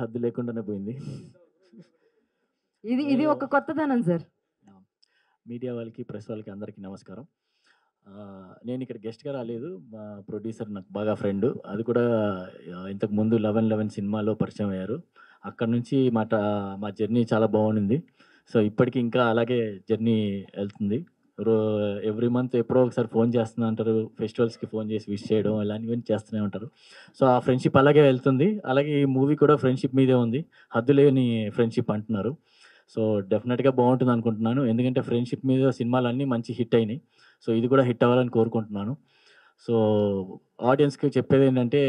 హద్దు లేకుండానే పోయింది. ఇది ఒక కొత్తదనం సార్. మీడియా వాళ్ళకి, ప్రెస్ వాళ్ళకి అందరికీ నమస్కారం. నేను ఇక్కడ గెస్ట్‌గా రాలేదు. మా ప్రొడ్యూసర్ నాకు బాగా ఫ్రెండు. అది కూడా ఇంతకుముందు 11 సినిమాలో పరిచయం అయ్యారు. అక్కడి నుంచి మా జర్నీ చాలా బాగుండింది. సో, ఇప్పటికి ఇంకా అలాగే జర్నీ ఎళ్తుంది. ఎవ్రీ మంత్ ఎప్పుడో ఒకసారి ఫోన్ చేస్తున్నా అంటారు. ఫెస్టివల్స్‌కి ఫోన్ చేసి విష్ చేయడం ఇలాంటివన్నీ చేస్తూనే ఉంటారు. సో, ఆ ఫ్రెండ్‌షిప్ అలాగే వెళ్తుంది. అలాగే ఈ మూవీ కూడా ఫ్రెండ్‌షిప్ మీదే ఉంది. హద్దులేని ఫ్రెండ్‌షిప్ అంటున్నారు. సో, డెఫినెట్‌గా బావుంటుందనుకుంటున్నాను. ఎందుకంటే ఫ్రెండ్‌షిప్ మీద సినిమాలన్నీ మంచి హిట్ అయినాయి. సో, ఇది కూడా హిట్ అవ్వాలని కోరుకుంటున్నాను. సో, ఆడియన్స్‌కి చెప్పేదేంటంటే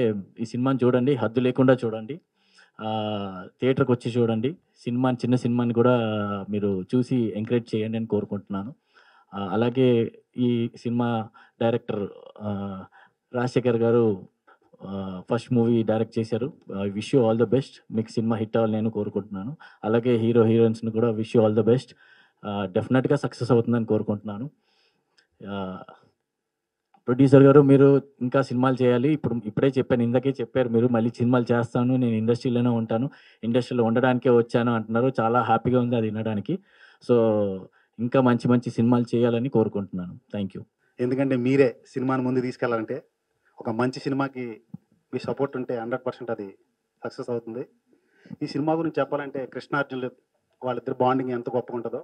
ఈ సినిమాని చూడండి. హద్దు లేకుండా చూడండి. థియేటర్‌కొచ్చి చూడండి. చిన్న సినిమాని కూడా మీరు చూసి ఎంకరేజ్ చేయండి అని కోరుకుంటున్నాను. అలాగే ఈ సినిమా డైరెక్టర్ రాజశేఖర్ గారు ఫస్ట్ మూవీ డైరెక్ట్ చేశారు. Wish you all the best. మీకు సినిమా హిట్ అవ్వాలని నేను కోరుకుంటున్నాను. అలాగే హీరో, హీరోయిన్స్‌ని కూడా wish you all the best. డెఫినెట్‌గా సక్సెస్ అవుతుందని కోరుకుంటున్నాను. ప్రొడ్యూసర్ గారు మీరు ఇంకా సినిమాలు చేయాలి. ఇప్పుడే చెప్పాను. ఇందాకే చెప్పారు మీరు మళ్ళీ సినిమాలు చేస్తాను. నేను ఇండస్ట్రీలోనే ఉంటాను. ఇండస్ట్రీలో ఉండడానికే వచ్చాను అంటున్నారు. చాలా హ్యాపీగా ఉంది అది వినడానికి. సో, ఇంకా మంచి మంచి సినిమాలు చేయాలని కోరుకుంటున్నాను. Thank you. ఎందుకంటే మీరే సినిమాని ముందుకు తీసుకెళ్లాలంటే ఒక మంచి సినిమాకి మీ సపోర్ట్ ఉంటే 100% అది సక్సెస్ అవుతుంది. ఈ సినిమా గురించి చెప్పాలంటే కృష్ణార్జునులు వాళ్ళిద్దరు బాండింగ్ ఎంత గొప్పగా ఉంటుందో,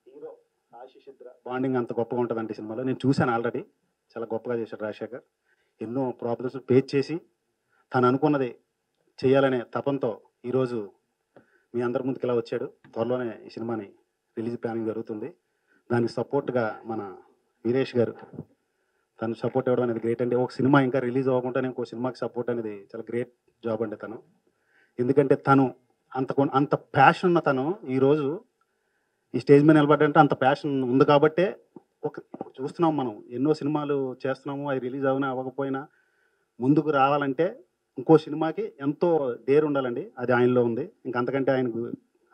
హీరో ఆశీష్ ఇద్దరు బాండింగ్ అంత గొప్పగా ఉంటుందండి సినిమాలో. నేను చూశాను ఆల్రెడీ. చాలా గొప్పగా చేశాడు రాజశేఖర్. ఎన్నో ప్రాబ్లమ్స్ ఫేస్ చేసి తను అనుకున్నది చేయాలనే తపంతో ఈరోజు మీ అందరి ముందుకు ఇలా వచ్చాడు. త్వరలోనే ఈ సినిమాని రిలీజ్ ప్లానింగ్ జరుగుతుంది. దానికి సపోర్ట్గా మన వీరేష్ గారు తను సపోర్ట్ ఇవ్వడం అనేది గ్రేట్ అండి. ఒక సినిమా ఇంకా రిలీజ్ అవ్వకుండానే ఇంకో సినిమాకి సపోర్ట్ అనేది చాలా గ్రేట్ జాబ్ అండి తను. ఎందుకంటే తను అంత ప్యాషన్ ఉన్న తను ఈరోజు ఈ స్టేజ్ మీద నిలబడ్డంటే అంత ప్యాషన్ ఉంది కాబట్టే చూస్తున్నాం మనం ఎన్నో సినిమాలు చేస్తున్నాము. అవి రిలీజ్ అవునా అవ్వకపోయినా ముందుకు రావాలంటే ఇంకో సినిమాకి ఎంతో డేర్ ఉండాలండి. అది ఆయనలో ఉంది. ఇంకంతకంటే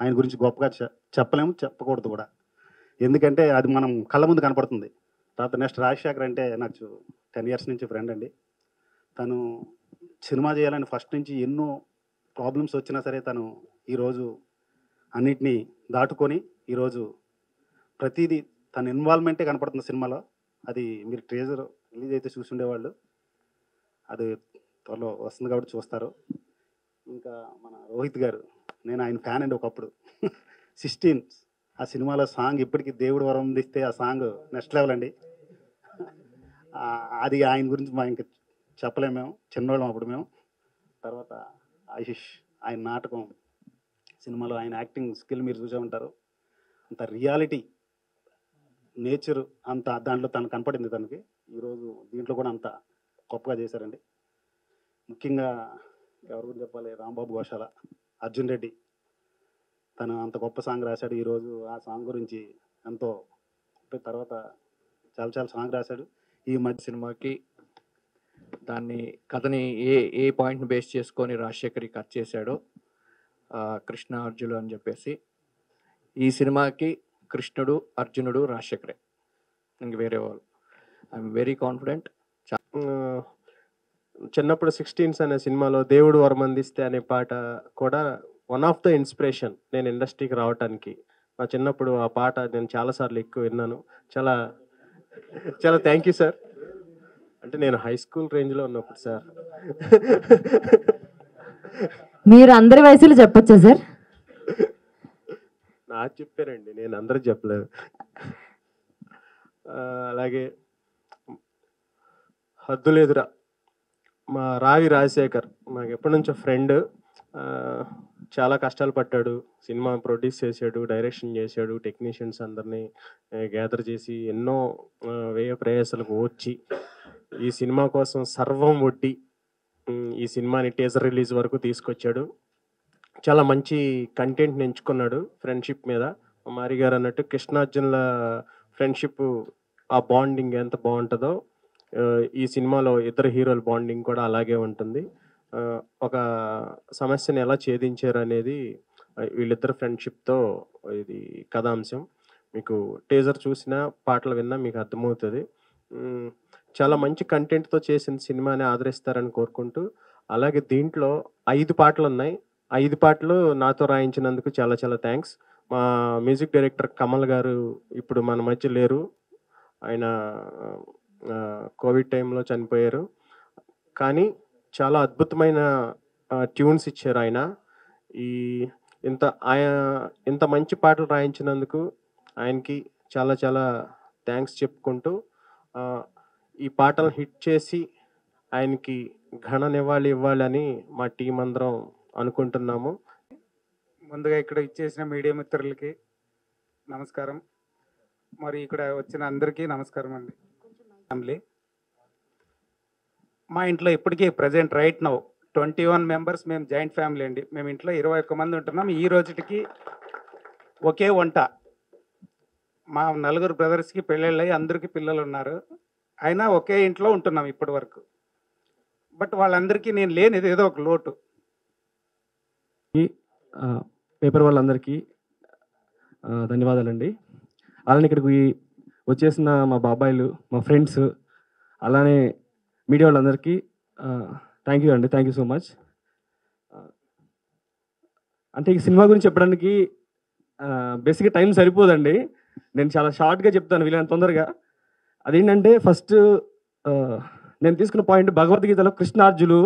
ఆయన గురించి గొప్పగా చెప్పలేము, చెప్పకూడదు కూడా. ఎందుకంటే అది మనం కళ్ళ ముందు కనపడుతుంది. తర్వాత నెక్స్ట్ రాజశేఖర్ అంటే నాకు 10 years నుంచి ఫ్రెండ్ అండి. తను సినిమా చేయాలని ఫస్ట్ నుంచి ఎన్నో ప్రాబ్లమ్స్ వచ్చినా సరే తను ఈరోజు అన్నిటినీ దాటుకొని ఈరోజు ప్రతిదీ తన ఇన్వాల్వ్మెంటే కనపడుతుంది సినిమాలో. అది మీరు ట్రేజర్ రిలీజ్ అయితే చూసి ఉండేవాళ్ళు. అది త్వరలో వస్తుంది కాబట్టి చూస్తారు. ఇంకా మన రోహిత్ గారు, నేను ఆయన ఫ్యాన్ అండి ఒకప్పుడు. 16 ఆ సినిమాలో సాంగ్ ఇప్పటికీ దేవుడు వరం ఇస్తే ఆ సాంగ్ నెక్స్ట్ లెవెల్ అండి. అది ఆయన గురించి మా ఇంకా చెప్పలేము, మేము చిన్నవాళ్ళం అప్పుడు మేము. తర్వాత ఆశీష్ ఆయన నాటకం సినిమాలో ఆయన యాక్టింగ్ స్కిల్ మీరు చూసే ఉంటారు. అంత రియాలిటీ నేచర్ అంత దాంట్లో తను కనపడింది తనకి. ఈరోజు దీంట్లో కూడా అంత గొప్పగా చేశారండి. ముఖ్యంగా ఎవరి గురించి చెప్పాలి, రాంబాబు గోశాల, అర్జున్ రెడ్డి తను అంత గొప్ప సాంగ్ రాశాడు. ఈరోజు ఆ సాంగ్ గురించి ఎంతో తర్వాత చాలా సాంగ్ రాశాడు. ఈ మధ్య సినిమాకి దాన్ని కథని ఏ పాయింట్ని బేస్ చేసుకొని రాజశేఖరి కట్ చేశాడో కృష్ణ అర్జునుడు అని చెప్పేసి, ఈ సినిమాకి కృష్ణుడు అర్జునుడు రాజశేఖరే, ఇంక వేరే వాళ్ళు. I'm very confident. చిన్నప్పుడు 16 అనే సినిమాలో దేవుడు వరమందిస్తే అనే పాట కూడా వన్ ఆఫ్ ద ఇన్స్పిరేషన్ నేను ఇండస్ట్రీకి రావడానికి. నా చిన్నప్పుడు ఆ పాట నేను చాలాసార్లు ఎక్కువ విన్నాను. చాలా చాలా థ్యాంక్ యూ సార్. అంటే నేను హై స్కూల్ రేంజ్లో ఉన్నప్పుడు సార్. మీరు అందరి వయసులో చెప్పొచ్చా సార్? నాకు చెప్పారండి, నేను అందరికి చెప్పలేదు. అలాగే హద్దులేదురా మా రావి రాజశేఖర్ మాకు ఎప్పటి నుంచో ఫ్రెండ్. చాలా కష్టాలు పడ్డాడు. సినిమా ప్రొడ్యూస్ చేశాడు, డైరెక్షన్ చేశాడు, టెక్నీషియన్స్ అందరినీ గ్యాదర్ చేసి ఎన్నో వ్యయ ప్రయాసాలకు వచ్చి ఈ సినిమా కోసం సర్వం ఒడ్డి ఈ సినిమాని టీజర్ రిలీజ్ వరకు తీసుకొచ్చాడు. చాలా మంచి కంటెంట్ని ఎంచుకున్నాడు ఫ్రెండ్షిప్ మీద. మారి గారు అన్నట్టు కృష్ణార్జునుల ఫ్రెండ్షిప్ ఆ బాండింగ్ ఎంత బాగుంటుందో ఈ సినిమాలో ఇద్దరు హీరోల బాండింగ్ కూడా అలాగే ఉంటుంది. ఒక సమస్యను ఎలా ఛేదించారు అనేది వీళ్ళిద్దరు ఫ్రెండ్షిప్తో ఇది కథాంశం. మీకు టీజర్ చూసినా పాటలు విన్నా మీకు అర్థమవుతుంది. చాలా మంచి కంటెంట్తో చేసిన సినిమాని ఆదరిస్తారని కోరుకుంటూ, అలాగే దీంట్లో 5 పాటలు ఉన్నాయి. 5 పాటలు నాతో రాయించినందుకు చాలా చాలా థ్యాంక్స్. మా మ్యూజిక్ డైరెక్టర్ కమల్ గారు ఇప్పుడు మన మధ్య లేరు. ఆయన కోవిడ్ టైంలో చనిపోయారు. కానీ చాలా అద్భుతమైన ట్యూన్స్ ఇచ్చారు ఆయన. ఈ ఇంత మంచి పాటలు రాయించినందుకు ఆయనకి చాలా చాలా థ్యాంక్స్ చెప్పుకుంటూ ఈ పాటలు హిట్ చేసి ఆయనకి ఘన నివాళి ఇవ్వాలని మా టీం అందరం అనుకుంటున్నాము. ముందుగా ఇక్కడ ఇచ్చేసిన మీడియా మిత్రులకి నమస్కారం. మరి ఇక్కడ వచ్చిన అందరికీ నమస్కారం అండి. ఫ్యామిలీ మా ఇంట్లో ఇప్పటికీ ప్రజెంట్ రైట్ నౌ 21 మెంబర్స్. మేము జాయింట్ ఫ్యామిలీ అండి. మేము ఇంట్లో 21 మంది ఉంటున్నాం. ఈ రోజుకి ఒకే వంట. మా 4 బ్రదర్స్కి పెళ్ళిళ్ళయి అందరికీ పిల్లలు ఉన్నారు. అయినా ఒకే ఇంట్లో ఉంటున్నాం ఇప్పటి వరకు. బట్ వాళ్ళందరికీ నేను లేనిది ఏదో ఒక లోటు. పేపర్ వాళ్ళందరికీ ధన్యవాదాలండి. అలానే ఇక్కడికి వచ్చేసిన మా బాబాయిలు, మా ఫ్రెండ్స్, అలానే మీడియా వాళ్ళందరికీ థ్యాంక్ యూ అండి. Thank you so much. అంటే ఈ సినిమా గురించి చెప్పడానికి బేసిక్గా టైం సరిపోదండి. నేను చాలా షార్ట్గా చెప్తాను వీళ్ళని తొందరగా. అదేంటంటే ఫస్ట్ నేను తీసుకున్న పాయింట్, భగవద్గీతలో కృష్ణార్జులు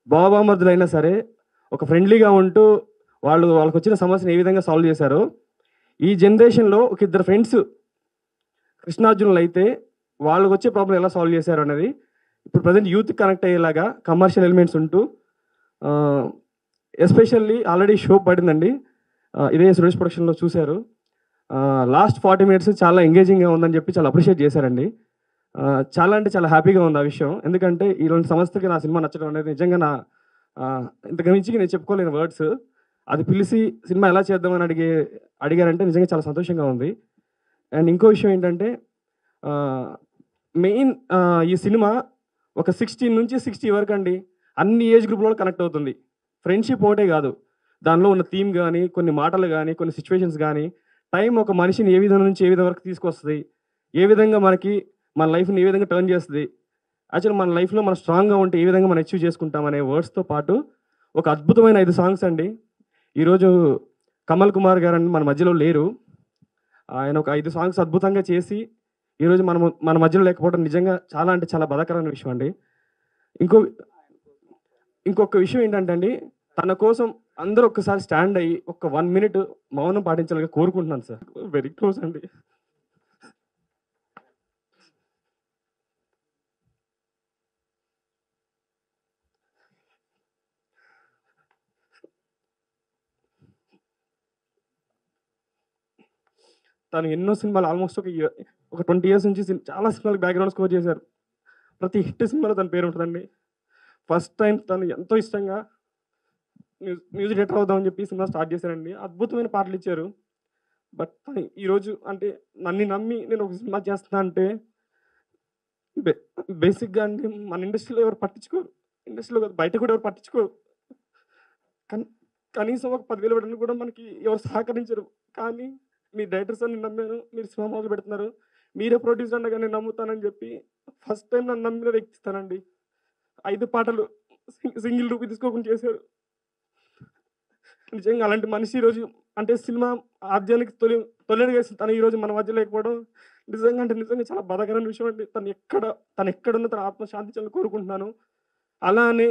బాబామర్దులైనా సరే ఒక ఫ్రెండ్లీగా ఉంటూ వాళ్ళకి వచ్చిన సమస్యను ఏ విధంగా సాల్వ్ చేశారో, ఈ జనరేషన్లో ఒక 2 ఫ్రెండ్స్ కృష్ణార్జునులు అయితే వాళ్ళకి వచ్చే ప్రాబ్లం ఎలా సాల్వ్ చేశారు అనేది ఇప్పుడు ప్రజెంట్ యూత్ కనెక్ట్ అయ్యేలాగా కమర్షియల్ ఎలిమెంట్స్ ఉంటూ, ఎస్పెషల్లీ ఆల్రెడీ షో పడిందండి, ఇదే సురేష్ ప్రొడక్షన్లో చూశారు. లాస్ట్ 40 మినిట్స్ చాలా ఎంగేజింగ్గా ఉందని చెప్పి చాలా అప్రిషియేట్ చేశారండి. చాలా అంటే చాలా హ్యాపీగా ఉంది ఆ విషయం. ఎందుకంటే ఇలాంటి సంస్థకి నా సినిమా నచ్చడం అనేది నిజంగా నా ఇంతకు మించి నేను చెప్పుకోలేని వర్డ్స్. అది పిలిచి సినిమా ఎలా చేద్దామని అడిగారంటే నిజంగా చాలా సంతోషంగా ఉంది. అండ్ ఇంకో విషయం ఏంటంటే మెయిన్ ఈ సినిమా ఒక 16 నుంచి 60 వరకు అండి అన్ని ఏజ్ గ్రూప్లో కనెక్ట్ అవుతుంది. ఫ్రెండ్షిప్ ఒకటే కాదు, దానిలో ఉన్న థీమ్ కానీ, కొన్ని మాటలు కానీ, కొన్ని సిచ్యువేషన్స్ కానీ, టైం ఒక మనిషిని ఏ విధంగా నుంచి ఏ విధంగా వరకు తీసుకొస్తుంది, ఏ విధంగా మన లైఫ్ని ఏ విధంగా టర్న్ చేస్తుంది, యాక్చువల్ మన లైఫ్లో మనం స్ట్రాంగ్గా ఉంటే ఏ విధంగా మనం అచీవ్ చేసుకుంటాం అనే వర్డ్స్తో పాటు ఒక అద్భుతమైన 5 సాంగ్స్ అండి. ఈరోజు కమల్ కుమార్ గారు మన మధ్యలో లేరు. ఆయన ఒక 5 సాంగ్స్ అద్భుతంగా చేసి ఈరోజు మన మధ్యలో లేకపోవడం నిజంగా చాలా అంటే చాలా బాధాకరమైన విషయం అండి. ఇంకొక విషయం ఏంటంటే అండి, తన కోసం అందరూ ఒక్కసారి స్టాండ్ అయ్యి ఒక 1 మినిట్ మౌనం పాటించాలని కోరుకుంటున్నాను సార్. వెరీ క్లోజ్ అండి. తను ఎన్నో సినిమాలు ఆల్మోస్ట్ ఒక 20 ఇయర్స్ నుంచి చాలా సినిమాలకు బ్యాక్గ్రౌండ్ స్కోర్ చేశారు. ప్రతి హిట్ సినిమాలో తన పేరు ఉంటుందండి. ఫస్ట్ టైం తను ఎంతో ఇష్టంగా మ్యూజిక్ డైరెక్టర్ అవుదామని చెప్పి సినిమా స్టార్ట్ చేశారండి. అద్భుతమైన పాటలు ఇచ్చారు. బట్ ఈరోజు అంటే నన్ను నమ్మి నేను ఒక సినిమా చేస్తున్నా అంటే బేసిక్గా అంటే మన ఇండస్ట్రీలో ఎవరు పట్టించుకోరు, ఇండస్ట్రీలో బయట కూడా ఎవరు పట్టించుకోరు. కనీసం ఒక 10,000 పెట్టడానికి కూడా మనకి ఎవరు సహకరించరు. కానీ మీ డైరెక్టర్స్ అని నమ్మాను, మీరు సినిమా మొదలు పెడుతున్నారు, మీరే ప్రొడ్యూసర్ అనగా నేను నమ్ముతానని చెప్పి ఫస్ట్ టైం నన్ను నమ్మిన వ్యక్తిస్తానండి. 5 పాటలు సింగిల్ రూపీ తీసుకోకుండా చేశారు. నిజంగా అలాంటి మనిషి ఈరోజు అంటే సినిమా ఆద్యానికి తొలిగా తను ఈరోజు మన మధ్య లేకపోవడం నిజంగా అంటే నిజంగా చాలా బాధాకరమైన విషయం అండి. తను ఎక్కడున్న తన ఆత్మశాంతించాలని కోరుకుంటున్నాను. అలానే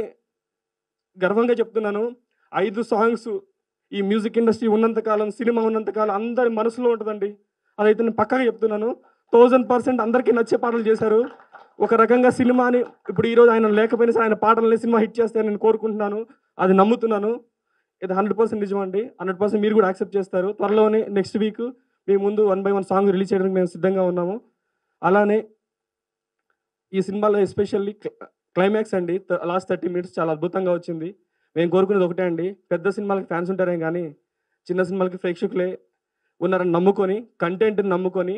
గర్వంగా చెప్తున్నాను, 5 సాంగ్స్ ఈ మ్యూజిక్ ఇండస్ట్రీ ఉన్నంతకాలం, సినిమా ఉన్నంతకాలం అందరి మనసులో ఉంటుందండి. అదైతే నేను పక్కాగా చెప్తున్నాను. 1000% అందరికీ నచ్చే పాటలు చేశారు. ఒక రకంగా సినిమాని ఇప్పుడు ఈరోజు ఆయన లేకపోయినా సరే ఆయన పాటలని సినిమా హిట్ చేస్తారని నేను కోరుకుంటున్నాను, అది నమ్ముతున్నాను. ఇది 100% నిజం అండి. 100% మీరు కూడా యాక్సెప్ట్ చేస్తారు. త్వరలోనే నెక్స్ట్ వీక్ మీ ముందు 1 by 1 సాంగ్ రిలీజ్ చేయడానికి మేము సిద్ధంగా ఉన్నాము. అలానే ఈ సినిమాలో ఎస్పెషల్లీ క్లైమాక్స్ అండి, లాస్ట్ 30 మినిట్స్ చాలా అద్భుతంగా వచ్చింది. మేము కోరుకునేది ఒకటే అండి, పెద్ద సినిమాలకి ఫ్యాన్స్ ఉంటారేం కానీ చిన్న సినిమాలకి ప్రేక్షకులే ఉన్నారని నమ్ముకొని, కంటెంట్ని నమ్ముకొని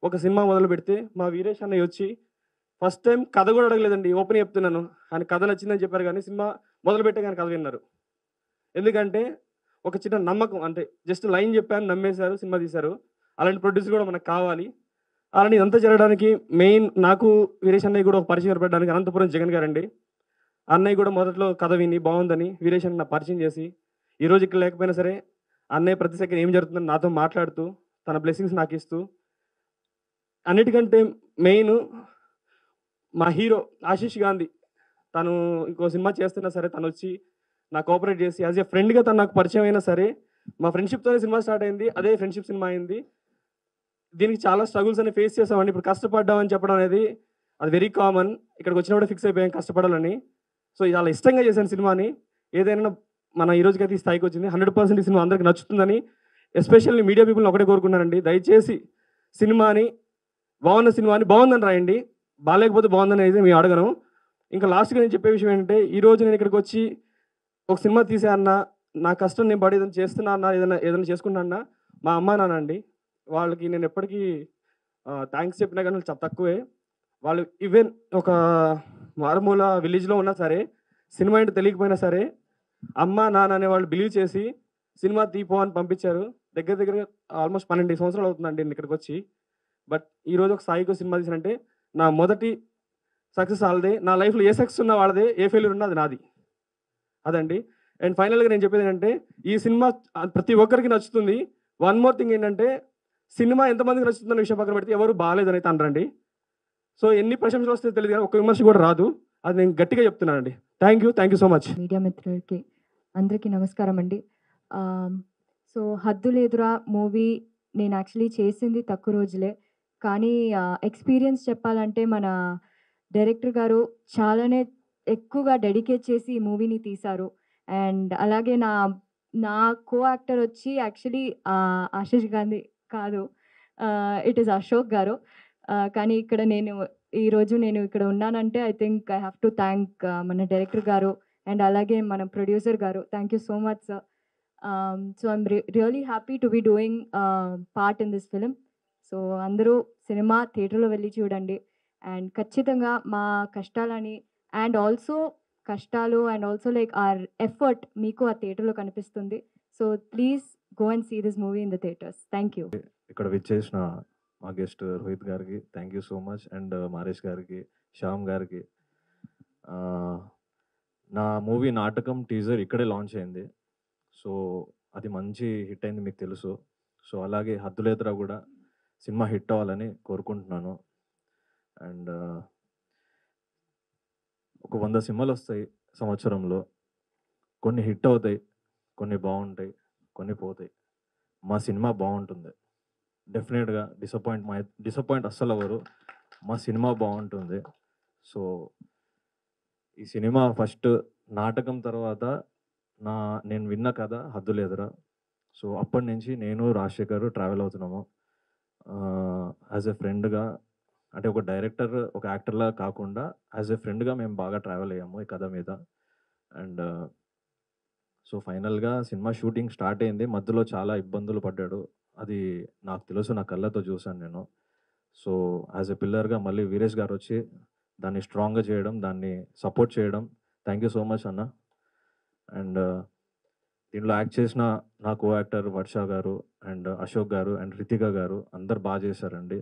ఒక సినిమా మొదలు పెడితే మా వీరేష్ అన్నయ్య వచ్చి ఫస్ట్ టైం కథ కూడా అడగలేదండి. ఓపెన్ చెప్తున్నాను, ఆయన కథ నచ్చిందని చెప్పారు కానీ సినిమా మొదలు పెట్టే కానీ కథ విన్నారు. ఎందుకంటే ఒక చిన్న నమ్మకం, అంటే జస్ట్ లైన్ చెప్పాను నమ్మేశారు, సినిమా తీశారు. అలాంటి ప్రొడ్యూసర్ కూడా మనకు కావాలి. అలాంటి ఇదంతా జరగడానికి మెయిన్ నాకు వీరేష్ అన్నయ్య కూడా ఒక పరిచయం ఏర్పడడానికి అనంతపురం జగన్ గారండి. అన్నయ్య కూడా మొదట్లో కథ విని బాగుందని వీరేష్ అన్న పరిచయం చేసి ఈరోజు ఇక్కడ లేకపోయినా సరే అన్నయ్య ప్రతి సెకండ్ ఏం జరుగుతుందని నాతో మాట్లాడుతూ తన బ్లెస్సింగ్స్ నాకు ఇస్తూ, అన్నిటికంటే మెయిన్ మా హీరో ఆశీష్ గాంధీ, తను ఇంకో సినిమా చేస్తున్నా సరే తను వచ్చి నాకు కోఆపరేట్ చేసి యాజ్ ఏ ఫ్రెండ్గా తను నాకు పరిచయం అయినా సరే మా ఫ్రెండ్షిప్తోనే సినిమా స్టార్ట్ అయింది. అదే ఫ్రెండ్షిప్ సినిమా అయింది. దీనికి చాలా స్ట్రగుల్స్ అనేవి ఫేస్ చేసామండి. ఇప్పుడు కష్టపడ్డామని చెప్పడం అనేది అది వెరీ కామన్. ఇక్కడికి వచ్చినప్పుడు ఫిక్స్ అయిపోయాం కష్టపడాలని. సో చాలా ఇష్టంగా చేశాను సినిమాని. ఏదైనా మన ఈ రోజుకైతే ఈ స్థాయికి వచ్చింది. 100% ఈ సినిమా అందరికి నచ్చుతుందని ఎస్పెషల్లీ మీడియా పీపుల్ని ఒకటే కోరుకున్నానండి. దయచేసి సినిమాని బాగున్న సినిమాని బాగుందని రాయండి, బాగాలేకపోతే బాగుందని అయితే మేము అడగను. ఇంకా లాస్ట్గా నేను చెప్పే విషయం ఏంటంటే, ఈరోజు నేను ఇక్కడికి వచ్చి ఒక సినిమా తీసే అన్న, నా కష్టం నేను పడి ఏదైనా చేస్తున్నా అన్న, ఏదైనా చేసుకున్నా అన్న, మా అమ్మ నాన్న అండి. వాళ్ళకి నేను ఎప్పటికీ థ్యాంక్స్ చెప్పినా కానీ చాలా తక్కువే. వాళ్ళు ఈవెన్ ఒక మారుమూల విలేజ్లో ఉన్నా సరే, సినిమా ఏంటో తెలియకపోయినా సరే అమ్మ నాన్న అనే వాళ్ళు బిలీవ్ చేసి సినిమా తీపో అని పంపించారు. దగ్గర ఆల్మోస్ట్ 12 సంవత్సరాలు అవుతుందండి నేను ఇక్కడికి వచ్చి. బట్ ఈరోజు ఒక స్థాయికి సినిమా తీసినంటే నా మొదటి సక్సెస్ వాళ్ళదే. నా లైఫ్లో ఏ సక్సెస్ ఉన్నా వాళ్ళదే, ఏ ఫెయిల్యూర్ ఉన్నా అది నాది. అదండి. అండ్ ఫైనల్గా నేను చెప్పేది ఏంటంటే, ఈ సినిమా ప్రతి ఒక్కరికి నచ్చుతుంది. వన్ మోర్ థింగ్ ఏంటంటే, సినిమా ఎంతమందికి నచ్చుతుందన్న విషయం పక్కన పెడితే ఎవరు బాగాలేదని అయితే అనరండి. సో ఎన్ని ప్రశంసలు వస్తే తెలియదు కానీ ఒక్క విమర్శ కూడా రాదు. అది నేను గట్టిగా చెప్తున్నానండి. Thank you so much. Media మిత్రులకి అందరికీ నమస్కారం అండి. సో హద్దులేదురా మూవీ నేను యాక్చువల్లీ చేసింది తక్కువ రోజులే, కానీ ఎక్స్పీరియన్స్ చెప్పాలంటే మన డైరెక్టర్ గారు చాలానే ఎక్కువగా డెడికేట్ చేసి ఈ మూవీని తీశారు. అండ్ అలాగే నా కో యాక్టర్ వచ్చి యాక్చువల్లీ ఆశీష్ గాంధీ కాదు, ఇట్ ఈస్ అశోక్ గారు. కానీ ఇక్కడ ఈరోజు నేను ఇక్కడ ఉన్నానంటే I think I have to thank మన డైరెక్టర్ గారు అండ్ అలాగే మన ప్రొడ్యూసర్ గారు. Thank you so much sir. So I'm really happy to be doing part in this film. So అందరూ సినిమా థియేటర్లో వెళ్ళి చూడండి. అండ్ ఖచ్చితంగా మా కష్టాలని అండ్ ఆల్సో కష్టాలు and also like our effort మీకు ఆ థియేటర్లో కనిపిస్తుంది. So please go and see this movie in the theatres. Thank you. ఇక్కడ విచ్చేసిన మా గెస్ట్ రోహిత్ గారికి thank you so much. And Maresh గారికి, శ్యామ్ గారికి. నా మూవీ నాటకం టీజర్ ఇక్కడే లాంచ్ అయింది. సో అది మంచి హిట్ అయింది, మీకు తెలుసు. సో అలాగే హద్దులేదురా కూడా సినిమా హిట్ అవ్వాలని కోరుకుంటున్నాను. అండ్ ఒక 100 సినిమాలు వస్తాయి సంవత్సరంలో. కొన్ని హిట్ అవుతాయి, కొన్ని బాగుంటాయి, కొన్ని పోతాయి. మా సినిమా బాగుంటుంది డెఫినెట్గా. డిసప్పాయింట్ అస్సలు అవ్వరు. మా సినిమా బాగుంటుంది. సో ఈ సినిమా ఫస్ట్ నాటకం తర్వాత నేను విన్న కథ హద్దులేదురా. సో అప్పటి నుంచి నేను రాజశేఖర్ ట్రావెల్ అవుతున్నాము యాజ్ ఎ ఫ్రెండ్గా. అంటే ఒక డైరెక్టర్, ఒక యాక్టర్లా కాకుండా యాజ్ ఎ ఫ్రెండ్గా మేము బాగా ట్రావెల్ అయ్యాము ఈ కథ మీద. అండ్ సో ఫైనల్గా సినిమా షూటింగ్ స్టార్ట్ అయింది. మధ్యలో చాలా ఇబ్బందులు పడ్డాడు, అది నాకు తెలుసు, నా కళ్ళతో చూశాను నేను. సో యాజ్ ఎ పిల్లర్గా మళ్ళీ వీరేష్ గారు వచ్చి దాన్ని స్ట్రాంగ్గా చేయడం, దాన్ని సపోర్ట్ చేయడం. థ్యాంక్ యూ సో మచ్ అన్న. అండ్ దీంట్లో యాక్ట్ చేసిన నా కో యాక్టర్ వర్ష గారు అండ్ అశోక్ గారు అండ్ రితిక గారు అందరు బాగా చేశారండి.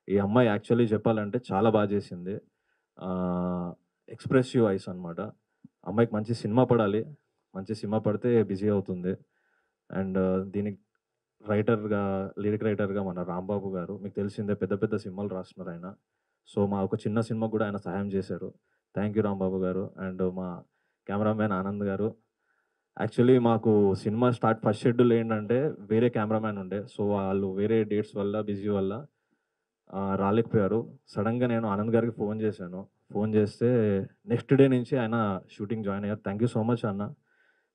ఈ అమ్మాయి యాక్చువల్లీ చెప్పాలంటే చాలా బాగా చేసింది. ఎక్స్ప్రెసివ్ ఐస్ అనమాట. అమ్మాయికి మంచి సినిమా పడాలి, మంచి సినిమా పడితే బిజీ అవుతుంది. అండ్ దీనికి లిరిక్ రైటర్గా మన రాంబాబు గారు, మీకు తెలిసిందే, పెద్ద పెద్ద సినిమాలు రాస్తున్నారు ఆయన. సో మా ఒక చిన్న సినిమా కూడా ఆయన సహాయం చేశారు. థ్యాంక్ యూ రాంబాబు గారు. అండ్ మా కెమెరామ్యాన్ ఆనంద్ గారు. యాక్చువల్లీ మాకు సినిమా ఫస్ట్ షెడ్యూల్ ఏంటంటే వేరే కెమెరామ్యాన్ ఉండే. సో వాళ్ళు వేరే డేట్స్ వల్ల, బిజీ వల్ల రాలేకపోయారు. సడన్గా నేను ఆనంద్ గారికి ఫోన్ చేశాను. ఫోన్ చేస్తే నెక్స్ట్ డే నుంచి ఆయన షూటింగ్ జాయిన్ అయ్యారు. థ్యాంక్ యూ సో మచ్ అన్న,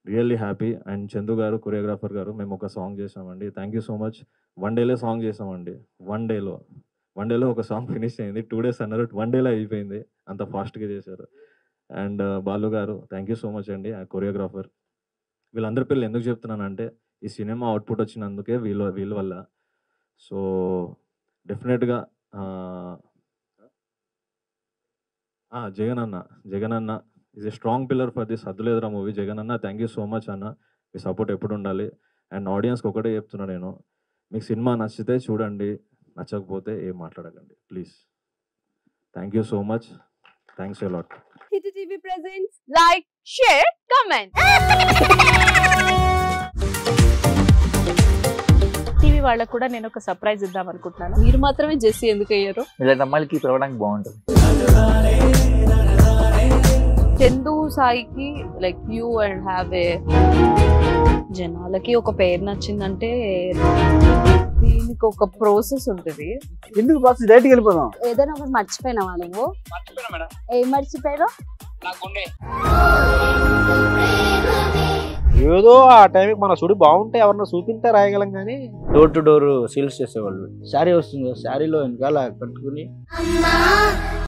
రియల్లీ హ్యాపీ. అండ్ చందు గారు, కొరియోగ్రాఫర్ గారు, మేము ఒక సాంగ్ చేసామండి. Thank you so much. 1 డేలో సాంగ్ చేసామండి. 1 డేలో ఒక సాంగ్ ఫినిష్ అయింది. 2 డేస్ అన్నారు, 1 డేలో అయిపోయింది. అంత ఫాస్ట్గా చేశారు. అండ్ బాలు గారు, థ్యాంక్ యూ సో మచ్ అండి, కొరియోగ్రాఫర్. వీళ్ళందరి పేర్లు ఎందుకు చెప్తున్నానంటే ఈ సినిమా అవుట్పుట్ వచ్చినందుకే వీళ్ళ వల్ల. సో డెఫినెట్గా జగన్ అన్న is a strong pillar for this Hadduledura movie. Jagan అన్న, థ్యాంక్ యూ సో మచ్ అన్న, మీ సపోర్ట్ ఎప్పుడు ఉండాలి. అండ్ ఆడియన్స్కి ఒకటే చెప్తున్నా నేను, మీకు సినిమా నచ్చితే చూడండి, నచ్చకపోతే ఏం మాట్లాడకండి please. Thank you so much. Thanks a lot. Hit TV presents like, share, comment. TV వాళ్ళకు కూడా నేను ఒక సర్ప్రైజ్ ఇద్దాం అనుకుంటున్నాను. మీరు మాత్రమే జెస్సీ ఎందుకు అయ్యారు? ఇలాంటి అమ్మాయిలకి పిలవడానికి బాగుంటుంది. చందు సాయికి like you and have a జనాలకి ఒక పేరు నచ్చిందంటే దీనికి ఒక ప్రాసెస్ ఉంటుంది. ఎందుకు ప్రాసెస్ డైరెక్ట్గా వెళ్ళిపోదాం. ఏదైనా ఒకటి మర్చిపోయినావా నువ్వు? ఏం మర్చిపోయావు? ఏదో ఆ టైంకి మన సుడి బాగుంటే ఎవరన్నా చూపింటే రాయగలం కానీ డోర్ టు డోర్ సేల్స్ చేసేవాళ్ళు. శారీ వస్తుంది, శారీలో వెనకాల కట్టుకుని